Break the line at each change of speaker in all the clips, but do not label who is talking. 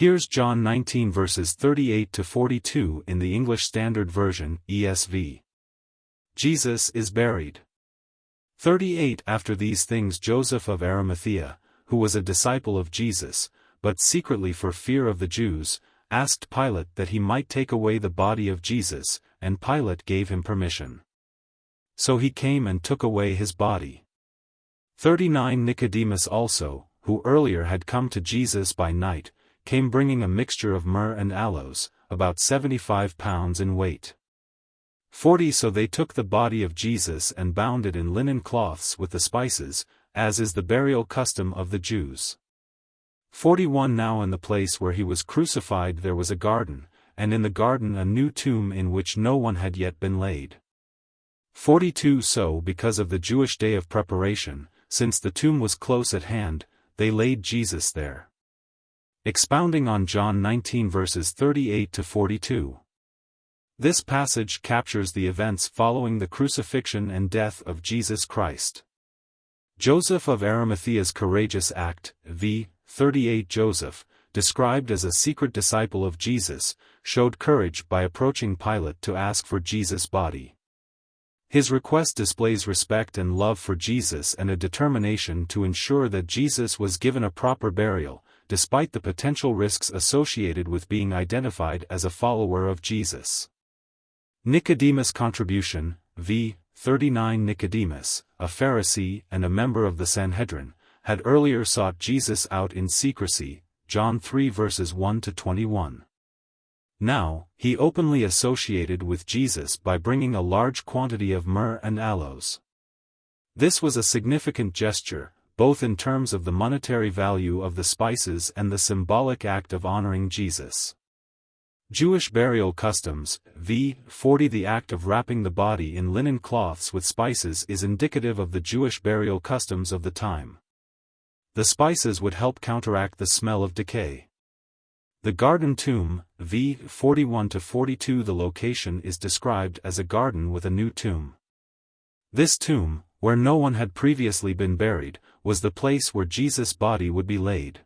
Here's John 19 verses 38 to 42 in the English Standard Version, ESV. Jesus is buried. 38 After these things Joseph of Arimathea, who was a disciple of Jesus, but secretly for fear of the Jews, asked Pilate that he might take away the body of Jesus, and Pilate gave him permission. So he came and took away his body. 39 Nicodemus also, who earlier had come to Jesus by night, came bringing a mixture of myrrh and aloes, about 75 pounds in weight. 40 So they took the body of Jesus and bound it in linen cloths with the spices, as is the burial custom of the Jews. 41 Now in the place where he was crucified there was a garden, and in the garden a new tomb in which no one had yet been laid. 42 So because of the Jewish day of preparation, since the tomb was close at hand, they laid Jesus there. Expounding on John 19 verses 38 to 42. This passage captures the events following the crucifixion and death of Jesus Christ. Joseph of Arimathea's courageous act, v. 38 Joseph, described as a secret disciple of Jesus, showed courage by approaching Pilate to ask for Jesus' body. His request displays respect and love for Jesus and a determination to ensure that Jesus was given a proper burial, despite the potential risks associated with being identified as a follower of Jesus. Nicodemus' contribution, v. 39 Nicodemus, a Pharisee and a member of the Sanhedrin, had earlier sought Jesus out in secrecy, John 3 verses 1 to 21. Now, he openly associated with Jesus by bringing a large quantity of myrrh and aloes. This was a significant gesture, both in terms of the monetary value of the spices and the symbolic act of honoring Jesus. Jewish burial customs, v. 40 The act of wrapping the body in linen cloths with spices is indicative of the Jewish burial customs of the time. The spices would help counteract the smell of decay. The garden tomb, v. 41 to 42 The location is described as a garden with a new tomb. This tomb, where no one had previously been buried, was the place where Jesus' body would be laid.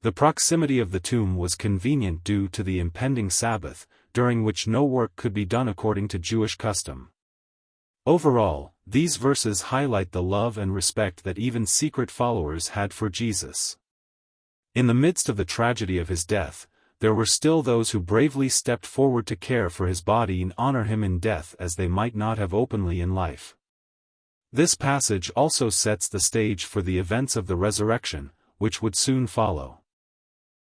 The proximity of the tomb was convenient due to the impending Sabbath, during which no work could be done according to Jewish custom. Overall, these verses highlight the love and respect that even secret followers had for Jesus. In the midst of the tragedy of his death, there were still those who bravely stepped forward to care for his body and honor him in death as they might not have openly in life. This passage also sets the stage for the events of the resurrection, which would soon follow.